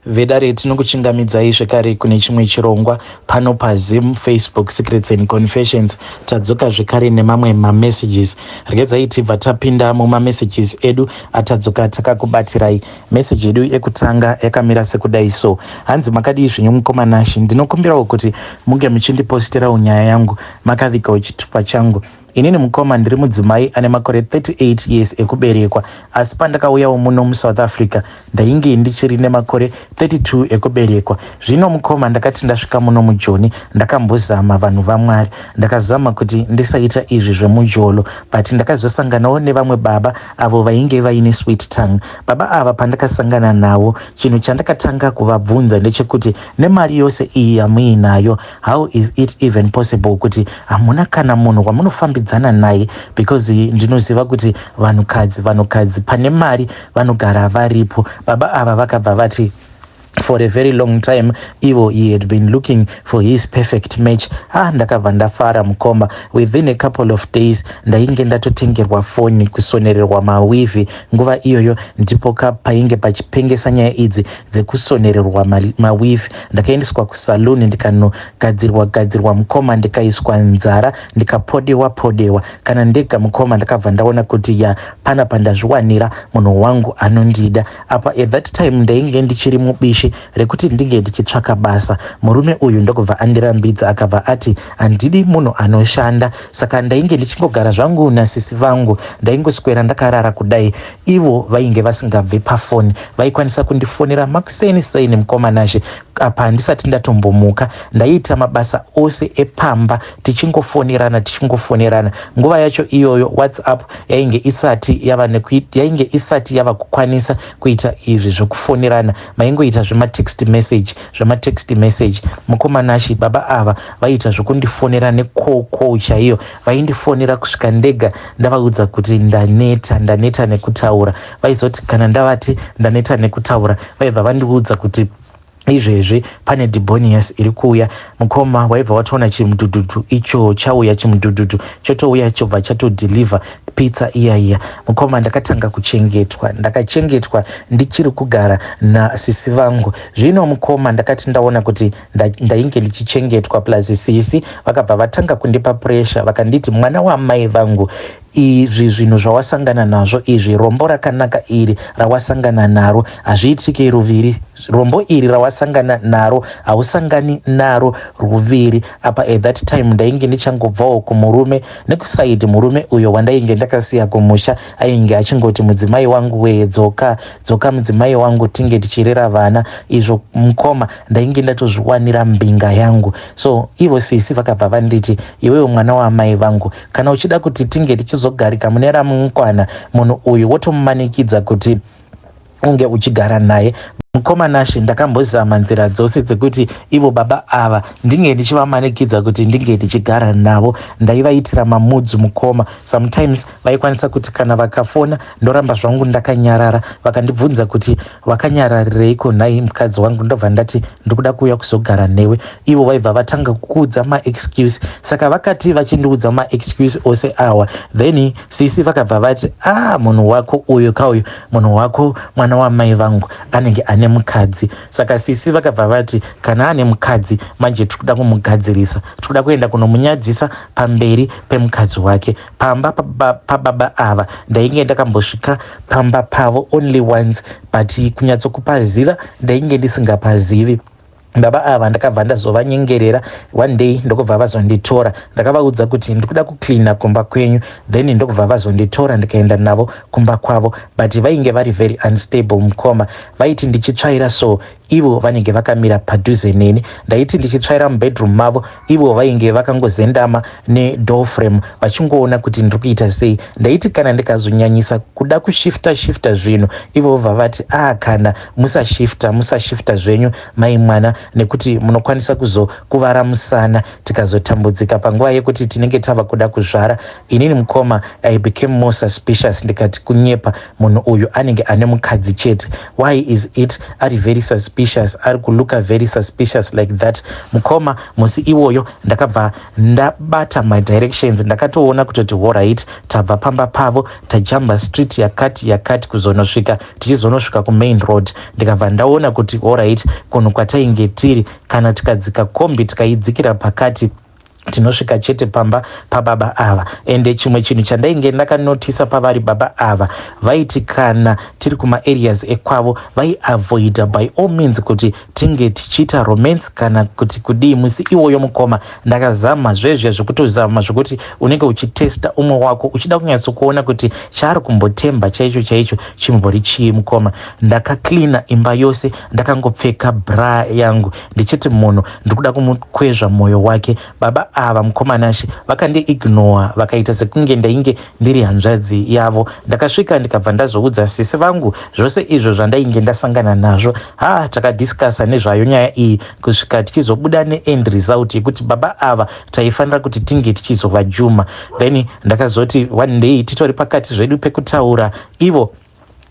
Vedare tinokuchingamidzai zvekare kune chimwe chirongwa pano paZim Facebook Secrets and Confessions. Tadzoka zvekare nemamwe mamessages. Regedzai tibva tapinda mumamessages edu atadzoka takakubatirai. Message edu ekutanga yakamira sekudai so. Hanzi makadii zvenyu mukomanashi, ndinokumbirawo kuti munge muchindiposterawo nyaya yangu makavigawo chitupa changu. Inini mukoma ndiri mudzimai ane makore 38 years ekuberekwa, asi pandakauyawo muno muSouth Africa ndainge ndichiri nemakore 32 ekuberekwa. Zvino mukoma ndakati ndasvika muno muJoni ndakambozama vanhu vaMwari, ndakazama kuti ndisaita izvi zvemujolo, but ndakazosanganawo nevamwe baba avo vainge vaine sweet tongue. Baba ava pandakasangana nawo, chinhu chandakatanga kuvabvunza ndechekuti nemari yose iyi yamuinayo, how is it even possible kuti hamuna kana munhu wamunofambidzana naye, because ndinoziva kuti vanhukadzi pane mari vanogara varipo. Baba ava vakabva vati for a very long time ivo he had been looking for his perfect match. Ndakabva ndafara mukoma. Within a couple of days ndainge ndatotengerwa foni kusonererwa mawivi. Nguva iyoyo ndipo painge pachipengesa nyaya idzi dzekusonererwa mawivi. Ndakaendeswa kusaluni ndikanogadzirwa mukoma, ndikaiswa nzara, ndikapodewa. Kana ndega mukoma ndakabva ndaona kuti pana pandazviwanira munhu wangu anondida. Apa at that time ndainge ndichiri mubishi rekuti ndinge ndichitsvaka basa. Murume uyu ndokubva andirambidza akabva ati handidi munhu anoshanda, saka ndainge ndichingogara zvangu nasisi vangu, ndaingoswera ndakarara kudai. Ivo vainge vasingabve pafoni, vaikwanisa kundifonera makuseni mukomanashi. Apa handisati ndatombomuka, ndaiita mabasa ose epamba tichingofonerana. Nguva yacho iyoyo WhatsApp yainge isati yava kukwanisa kuita izvi zvokufonerana, maingoita zvema text message. Mukomanashi baba ava vaita zvokundifonera nekoko chaiyo, vaindifonera kusvika ndega ndavaudza kuti ndaneta nekutaura. Vaizoti kana ndavati ndaneta nekutaura, vaibva vandiudza kuti izvezvi pane dibonius iri kuuya. Mukoma waibva watoona chimudhudhudhu icho chauya, chimudhudhudhu chotouya chobva chatodhilivha pizza iya. Mukoma ndakatanga ndakachengetwa ndichiri kugara nasisi vangu. Zvino mukoma ndakati ndaona kuti ndainge ndichichengetwa plus sisi vakabva vatanga kundipa pressure, vakanditi mwana wamai vangu, izvi zvinhu zvawasangana nazvo, izvi rombo rakanaka iri rawasangana naro hazviitike ruviri. Rombo iri rawasangana naro hausangani naro ruviri. Apa at that time ndainge ndichangobvawo kumurume nekusaidi murume uyo wandainge ndakasiya kumusha. Ainge achingoti mudzimai wangu weye dzoka mudzimai wangu tinge tichirera vana. Izvo mukoma ndainge ndatozviwanira Mbinga yangu. So ivo sisi vakabva vanditi iwewe mwana wamai vangu, kana uchida kuti tinge tichizogarika mune ramumukwana, munhu uyu wotomumanikidza kuti unge uchigara naye. Mukomanashi ndakambozama nzira dzose dzekuti ivo baba ava ndinge ndichivamanikidza kuti ndinge ndichigara navo. Ndaivaitira mamudzu mukoma. Sometimes vaikwanisa kuti kana vakafona ndoramba zvangu ndakanyarara, vakandibvunza kuti wakanyararireiko nhai mukadzi wangu, ndobva ndati ndikuda kuuya kuzogara newe. Ivo vaibva vatanga kuudza maexcuse, saka vakati vachindiudza maexcuse ose awa, then sisi vakabva vati munhu wako uyu kauyu, munhu wako mwana wamai vangu anenge ane mukadzi. Saka sisi vakabva vati kana ane mukadzi manje tikuda kumugadzirisa, tikuda kuenda kunomunyadzisa pamberi pemukadzi wake. Pamba pababa ava ndainge ndakambosvika pamba pavo only once, but kunyatsokupaziva ndainge ndisingapazivi. Baba ava ndakabva ndazovanyengerera. One day ndokubva vazonditora, ndakavaudza kuti ndikuda kucleana kumba kwenyu, then ndokubva vazonditora ndikaenda navo kumba kwavo. But vainge vari very unstable mukoma. Vaiti ndichitsvaira so ivo vanenge vakamira padhuze neni, ndaiti ndichitsvaira mubedroom mavo, ivo vainge vakangozendama nedoor frame vachingoona kuti ndiri kuita sei. Ndaiti kana ndikazonyanyisa kuda kushifta zvinhu, ivo vabva vati kana musashifta zvenyu mai mwana, nekuti munokwanisa kuzokuvara musana tikazotambudzika panguva yekuti tinenge tava kuda kuzvara. Inini mukoma I became more suspicious, ndikati kunyepa, munhu uyu anenge ane mukadzi chete. Why is it ari very suspicious suspicious, ari kuluka very suspicious like that. Mukoma musi iwoyo ndakabva ndabata my directions, ndakatoona kutoti alright, tabva pamba pavo tajamba street yakati kuzonosvika tichizonosvika ku main road. Ndikabva ndaona kuti alright, kuno kwatainge tiri kana tikadzika kombi tikaidzikira pakati tinosvika chete pamba pababa ava. Ende chimwe chinhu chandainge ndakanotisa pavari baba ava, vaiti kana tiri kuma areas ekwavo vaiavoida by all means kuti tinge tichiita romance kana kuti kudii. Musi iwoyo mukoma ndakazama zvezve zvekutozama zvokuti unenge uchitesta umwe wako uchida kunyatsokuona kuti chaari kumbotemba chaicho chimbori chii. Mukoma ndakaklina imba yose, ndakangopfeka bra yangu ndichiti munhu ndikuda kumukwezva mwoyo wake. Baba ava mukomanashi vakandiignora vakaita sekunge ndainge ndiri hanzvadzi yavo. Ndakasvika ndikabva ndazoudza sisi vangu zvose izvo zvandainge ndasangana nazvo. Takadiscasa nezvayo nyaya iyi kusvika tichizobuda neend result yekuti baba ava taifanira kuti tinge tichizova juma. Then ndakazoti one day titori pakati zvedu pekutaura, ivo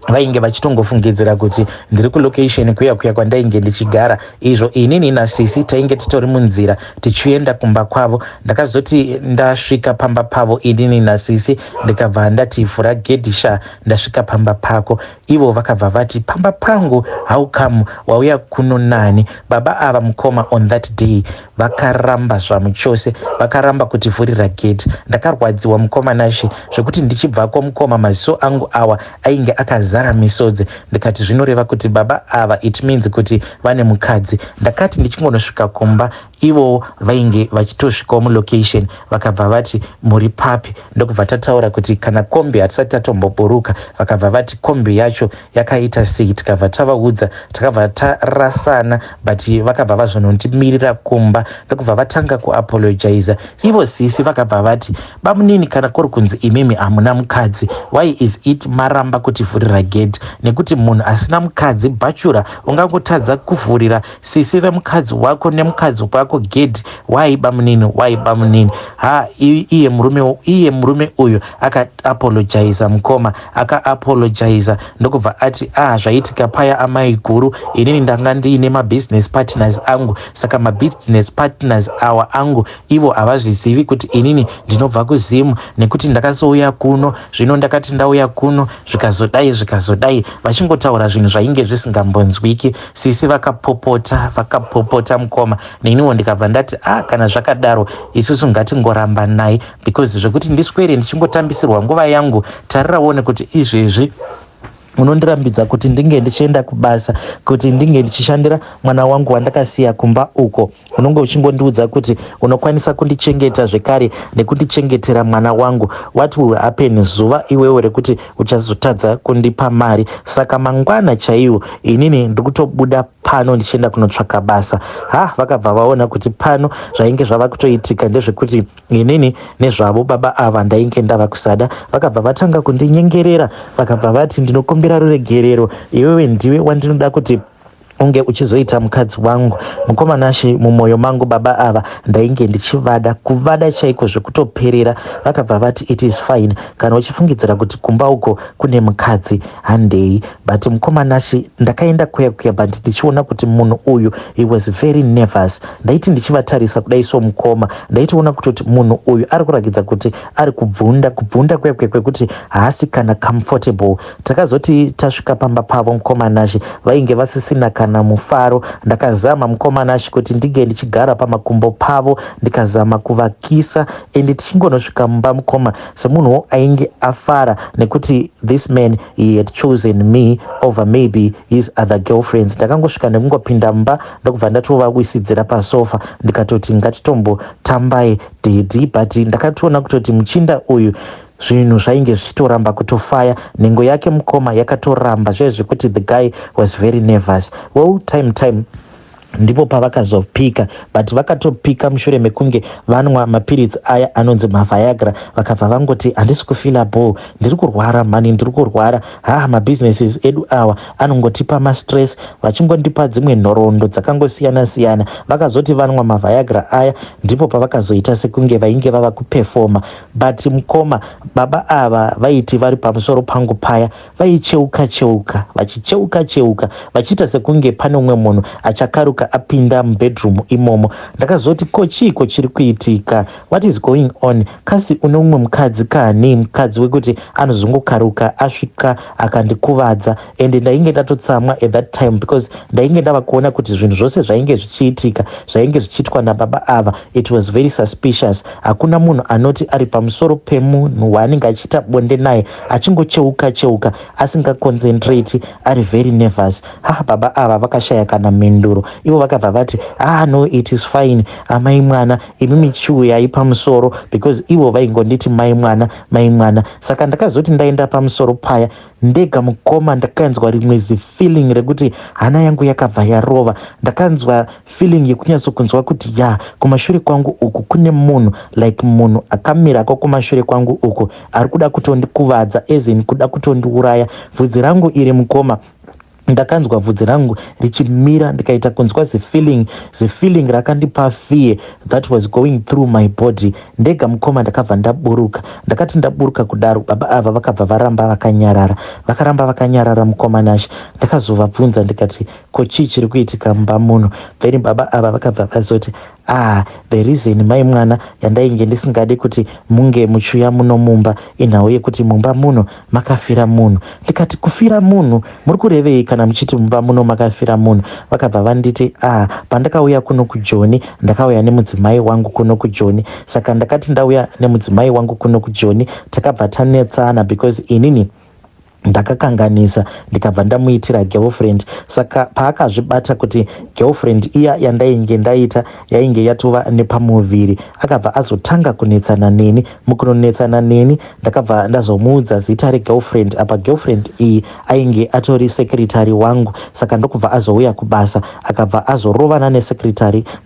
vainge vachitongofungidzira kuti ndiri kulocation kuya kwandainge ndichigara. Izvo inini nasisi tainge titori munzira tichienda kumba kwavo. Ndakazoti ndasvika pamba pavo inini nasisi ndikabva ndati vhura gedhisha ndasvika pamba pako. Ivo vakabva vati pamba pangu how come wauya kuno nani? Baba ava mukoma on that day vakaramba zvamuchose, vakaramba kutivhurira gate. Ndakarwadziwa mukoma nashe zvekuti ndichibvako mukoma maziso angu awa ainge akazara misodzi. Ndikati zvinoreva kuti baba ava it means kuti vane mukadzi. Ndakati ndichingonosvika kumba ivo vainge vachitosvikawo mulocation vakabva vati muri papi. Ndokubva tataura kuti kana kombi hatisati tatomboburuka. Vakabva vati kombi yacho yakaita sei, tikabva tavaudza, takabva tarasana but vakabva vazvonondimirira kumba. Ndokubva vatanga kuapologiza. Ivo sisi vakabva vati bamunini kana kuri kunzi imimi hamuna mukadzi, why is it maramba kutivhurira gate? Nekuti munhu asina mukadzi bachura ungangotadza kuvhurira sisi vemukadzi wako nemukadzi wako gate. Why bamunini, why bamunini? Iye murume uyu akaapologiza mukoma, akaapologiza. Ndokubva ati zvaitika paya amai guru, inini ndanga ndiine mabusiness partners angu, saka mabusiness partners awa angu ivo havazvizivi kuti inini ndinobva kuzimu nekuti ndakazouya kuno. Zvino ndakati ndauya kuno zvikazodai vachingotaura zvinhu zvainge zvisingambonzwiki. Sisi vakapopota mukoma, neniwo ndikabva ndati kana zvakadaro isusu ngatingoramba naye because zvekuti ndiswere ndichingotambisirwa nguva yangu. Tariraone kuti izvezvi unondirambidza kuti ndinge ndichienda kubasa, kuti ndinge ndichishandira mwana wangu wandakasiya kumba uko. Unonge uchingondiudza kuti unokwanisa kundichengeta zvekare nekundichengetera mwana wangu. What will happen zuva iwewe rekuti uchazotadza kundipa mari? Saka mangwana chaiwo inini ndikutobuda pano ndichienda kunotsvaka basa. Vakabva vaona kuti pano zvainge zvava kutoitika ndezvekuti inini nezvavo baba ava ndainge ndava kusada. Vakabva vatanga kundinyengerera, vakabva vati ndinokumbira ruregerero, iwewe ndiwe wandinoda kuti unge uchizoita mukadzi wangu. Mukomanashi mumwoyo mangu baba ava ndainge kuvada chaiko zvekutoperera. Vakabva vati it is fine kana uchifungidzira kuti kumba uko kune mukadzi handei. But mukomanashi ndakaenda kuya but ndichiona kuti munhu uyu he was very nervous. Ndaiti ndichivatarisa kudai somukoma ndaitoona kutoti munhu uyu ari kurakidza kuti ari kubvunda kuya kwekuti haasi kana comfortable. Takazoti tasvika pamba pavo mukomanashi vainge vasisina kana mufaro. Ndakazama mukomanashi kuti ndige ndichigara pamakumbo pavo, ndikazama kuvakisa ende tichingonosvika mumba mukoma semunhuwo ainge afara nekuti this man he had chosen me over maybe his other girlfriends. Ndakangosvika nekungopinda mumba ndokubva ndatovawisidzira pasofa ndikatoti ngatitombotambai dhedhi. But ndakatoona kutoti muchinda uyu zvinhu zvainge zvichitoramba kutofaya. Nhengo yake mukoma yakatoramba zvezvekuti the guy was very nervous. Well, time ndipo pavakazopika, but vakatopika mushure mekunge vanwa mapiritsi aya anonzi maviagra, vakabva vangoti handisi kufila ball, ndiri kurwara mani, ndiri kurwara, mabusinesses edu awa anongotipa mastress, vachingondipa dzimwe nhoroondo dzakangosiyana siyana. Vakazoti vanwa maviagra aya ndipo pavakazoita sekunge vainge vava kupefoma, but mukoma baba ava vaiti vari pamusoro pangu paya vaicheuka cheuka vachiita sekunge pane umwe munhu achakaruka apinda mubedroom imomo. Ndakazoti ko chiiko chiri kuitika, what is going on? Kasi une umwe mukadzi kani, mukadzi wekuti anozongokaruka asvika akandikuvadza, and ndainge ndatotsamwa at that time because ndainge ndava kuona kuti zvinhu zvose zvainge zvichiitika zvainge zvichiitwa nababa ava, it was very suspicious. Hakuna munhu anoti ari pamusoro pemunhu waanenge achiita bonde naye achingocheuka asingaconcentrate, ari very nervous. Baba ava vakashaya kana menduro, ivo vakabva vati no, it is fine, mai mwana, imi michiuyai pamusoro, because ivo vaingonditi mai mwana. Saka ndakazoti ndaenda pamusoro paya ndega mukoma, ndakanzwa rimwe zifeeling rekuti hana yangu yakabva yarova. Ndakanzwa feeling yekunyatsokunzwa kuti kumashure kwangu uku kune munhu, like munhu akamirako kumashure kwangu uku ari kuda kutondikuvadza, ezin kuda kutondiuraya. Bvudzi rangu iri mukoma, ndakanzwa bvudzi rangu richimira, ndikaita kunzwa zifeeling rakandipa fear that was going through my body. Ndega mukoma ndakabva ndaburuka. Ndakati ndaburuka kudaro, baba ava vakabva vakaramba vakanyarara mukoma nashi. Ndakazovabvunza ndikati ko chii chiri kuitika mumba muno? Then baba ava vakabva vazoti the reason mai mwana yandainge ndisingadi kuti munge muchuya muno mumba inhau yekuti mumba muno makafira munhu. Ndikati kufira munhu muri kurevei kana muchiti mumba muno makafira munhu? Vakabva vanditi pandakauya kuno kuJoni ndakauya nemudzimai wangu kuno kuJoni. Saka ndakati ndauya nemudzimai wangu kuno kuJoni takabva tanetsana because inini ndakakanganisa ndikabva ndamuitira girlfriend. Saka paakazvibata kuti girlfriend iya yandainge ndaita yainge yatova nepamuviri, akabva azotanga kunetsana neni. Mukunonetsana neni ndakabva ndazomuudza zita regirlfriend. Apa girlfriend iyi ainge atori secretary wangu, saka ndokubva azouya kubasa akabva azorovana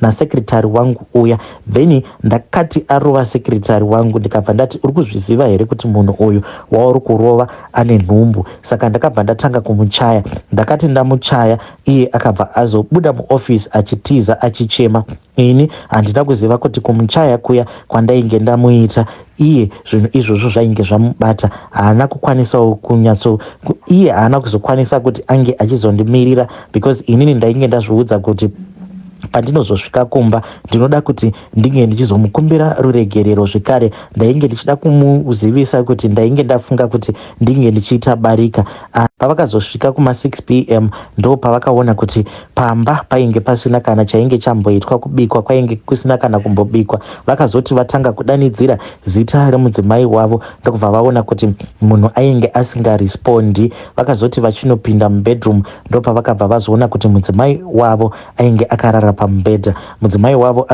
nasekretary wangu uya. Then ndakati arova sekretary wangu ndikabva ndati uri kuzviziva here kuti munhu uyu wauri kurova ane nhumbu? Saka ndakabva ndatanga kumuchaya. Ndakati ndamuchaya iye akabva azobuda muoffice achitiza achichema. Ini handina kuziva kuti kumuchaya kuya kwandainge ndamuita iye zvinhu izvozvo zvainge zvamubata. Haana kukwanisawo iye haana kuzokwanisa kuti ange achizondimirira because inini ndainge ndazviudza kuti pandinozosvika kumba ndinoda kuti ndinge ndichizomukumbira ruregerero. Zvekare ndainge ndichida kumuzivisa kuti ndainge ndafunga kuti ndinge ndichiita barika. Pavakazosvika kuma 6 PM ndo pavakaona kuti pamba painge pasina kana chainge chamboitwa, kubikwa kwainge kusina kana kumbobikwa. Vakazoti vatanga kudanidzira zita remudzimai wavo, ndokubva vaona kuti munhu ainge asingarespondi. Vakazoti vachinopinda mubedroom ndo pavakabva vazoona kuti mudzimai wavo ainge akarara pamubhedha. Mudzimai wavo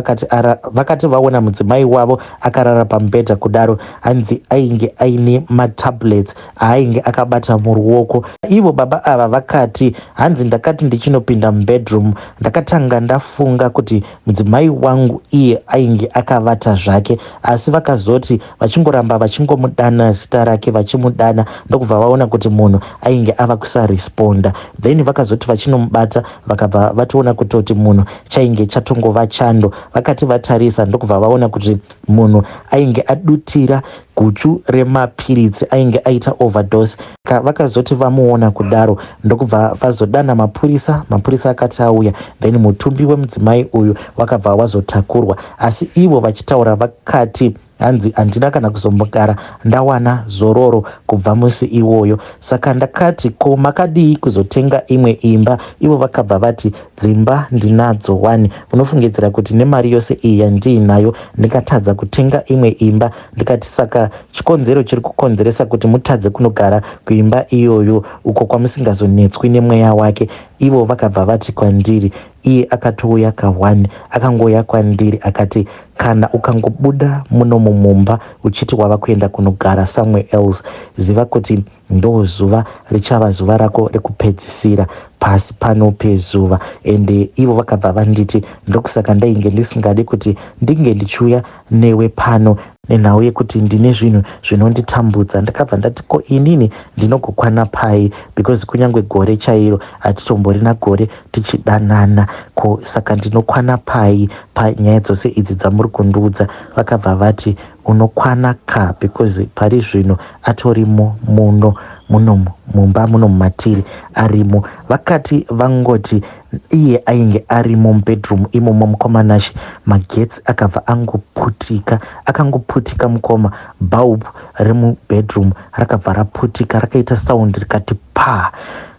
vakati vaona mudzimai wavo akarara pamubhedha kudaro, hanzi ainge aine matablets ainge akabata muruoko. Ivo baba ava vakati hanzi ndakati ndichinopinda mubedroom ndakatanga ndafunga kuti mudzimai wangu iye ainge akavata zvake, asi vakazoti vachingoramba vachingomudana zita rake vachimudana ndokubva vaona kuti munhu ainge ava kusaresponda. Then vakazoti vachinomubata vakabva vatoona kutoti munhu chainge chatongova chando. Vakati vatarisa ndokubva vaona kuti munhu ainge adutira guchu remapiritsi, ainge aita overdose. Vakazoti vamuona kudaro ndokubva vazodana mapurisa akati auya. Then mutumbi wemudzimai uyu wakabva wazotakurwa, asi ivo vachitaura vakati hanzi handina kana kuzombogara ndawana zororo kubva musi iwoyo. Saka ndakati ko makadii kuzotenga imwe imba? Ivo vakabva vati dzimba ndinadzo 1. Unofungidzira kuti nemari yose iyi yandiinayo ndikatadza kutenga imwe imba? Ndikati saka chikonzero chiri kukonzeresa kuti mutadze kunogara kuimba iyoyo uko kwamusingazonetswi nemweya wake. Ivo vakabva vati kwandiri, iye akatouya ka1 akangoya kwandiri akati kana ukangobuda muno mumumba uchiti wava kuenda kunogara somewhere else, ziva kuti ndo zuva richava zuva rako rekupedzisira pasi pano pezuva. Ende ivo vakabva vanditi ndokusaka ndainge ndisingadi kuti ndinge ndichiuya newe pano nenhau yekuti ndine zvinhu zvinonditambudza. Ndakabva ndati ko inini ndinogokwana pai, because kunyange gore chairo hatitomborina gore tichidanana, ko saka ndinokwana pai panyaya dzose idzi dzamuri kundiudza. Vakabva vati unokwana ka, because pari zvino atorimo muno mumba muno mumatiri arimo. Vakati vangoti iye ainge arimo mubedroom imomo mukomanashi, magetsi akabva akangoputika mukoma. Bulb remubedroom rakabva raputika, rakaita saundi rikati pa,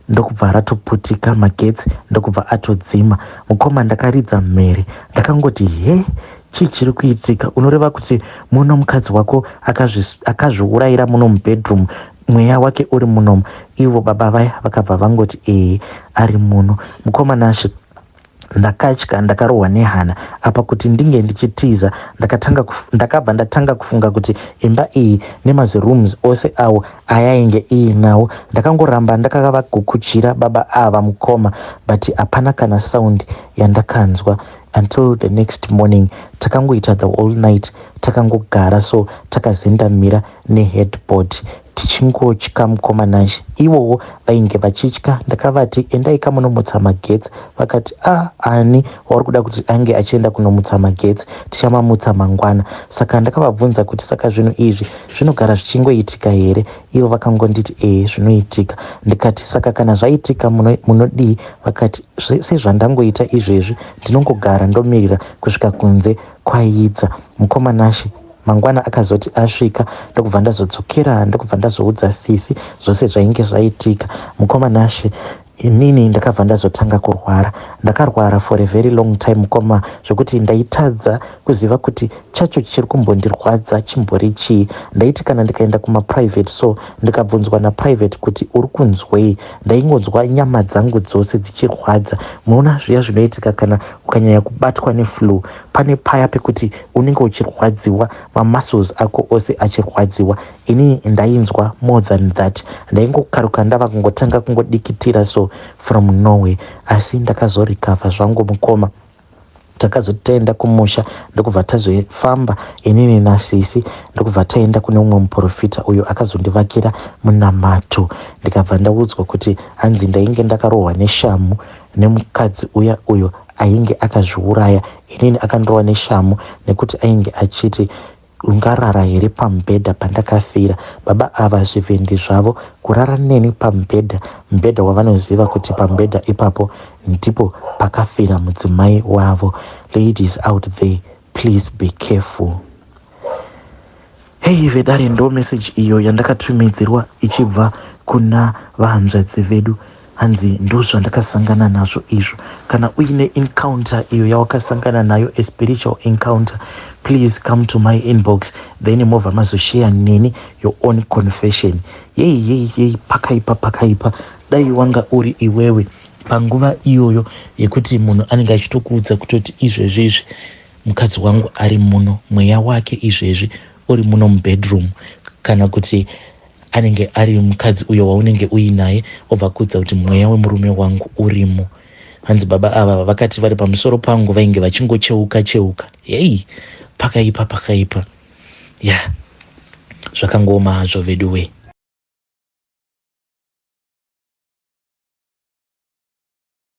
ndokubva ratoputika magetsi, ndokubva atodzima. Mukoma ndakaridza mhere, ndakangoti he, chii chiri kuitika? Unoreva kuti muno mukadzi wako akazviurayira muno mubedroom, mweya wake uri munomu? Ivo baba vaya vakabva vangoti ari muno. Mukomanashi ndakatya, ndakarohwa nehana apa kuti ndinge ndichitiza. Ndakabva ndatanga kufunga kuti imba iyi nemazirooms ose awo ayainge iinawo. Ndakangoramba ndakavagukuchira baba ava mukoma, but hapana kana saundi yandakanzwa until the next morning. Takangoita the whole night takangogara, so takazendamira neheadboard tichingotya mukomanashi. Ivowo vainge vachitya. Ndakavati endai kamunomutsa magetsi. Vakati ani wauri kuda kuti ange achienda kunomutsa magetsi, tichamamutsa mangwana. Saka ndakavabvunza kuti saka zvinhu izvi zvinogara zvichingoitika here? Ivo vakangonditi zvinoitika. Ndikati saka kana zvaitika munodii? Vakati sezvandangoita izvezvi ndinongogara ndomirira kusvika kunze kwaidza. Mukomanashi mangwana akazoti asvika, ndokubva ndazodzokera, ndokubva ndazoudza sisi zvose zvainge zvaitika. Mukomanashi inini ndakabva ndazotanga kurwara. Ndakarwara for a very long time mukoma, zvokuti ndaitadza kuziva kuti chacho chiri kumbondirwadza chimbori chii. Ndaiti kana ndikaenda kumaprivate, so ndikabvunzwa naprivate kuti uri kunzwei, ndaingonzwa nyama dzangu dzose dzichirwadza. Munoona zviya zvinoitika kana ukanyanya kubatwa neflu, pane paya pekuti unenge uchirwadziwa, mamuscles ako ose achirwadziwa. Ini ndainzwa more than that. Ndaingokaruka ndava kungotanga kungodikitira so from Norway, asi ndakazorikavha zvangu mukoma. Takazotoenda kumusha, ndokubva tazofamba inini nasisi, ndokubva taenda kune umwe muprofita uyo akazondivakira munamato. Ndikabva ndaudzwa kuti hanzi ndainge ndakarohwa neshamu nemukadzi uyo ainge akazviuraya. Inini akandirohwa neshamu nekuti ainge achiti ungarara here pamubhedha pandakafira. Baba ava zvivhendi zvavo kurara neni pamubhedha, mubhedha wavanoziva kuti pamubhedha ipapo ndipo pakafira mudzimai wavo. Ladies out there, please be careful. Hey vedare, ndo message iyo yandakatumidzirwa ichibva kuna vahanzvadzi vedu. Hanzi ndo zvandakasangana nazvo izvo. Kana uine encounter iyo yawakasangana nayo, a spiritual encounter, please come to my inbox, then mova mazoshare neni your own confession. Yei pakaipa dai wanga uri iwewe panguva iyoyo yekuti munhu anenge achitokuudza kutoti izvezvi mukadzi wangu ari muno, mweya wake izvezvi uri muno mubedroom, kana kuti anenge ari mukadzi uyo waunenge uinaye obva kuudza kuti mweya wemurume wangu urimo. Hanzi baba ava vakati vari pamusoro pangu vainge vachingocheuka. Yei pakaipa ya zvakangoma hazvo veduwe.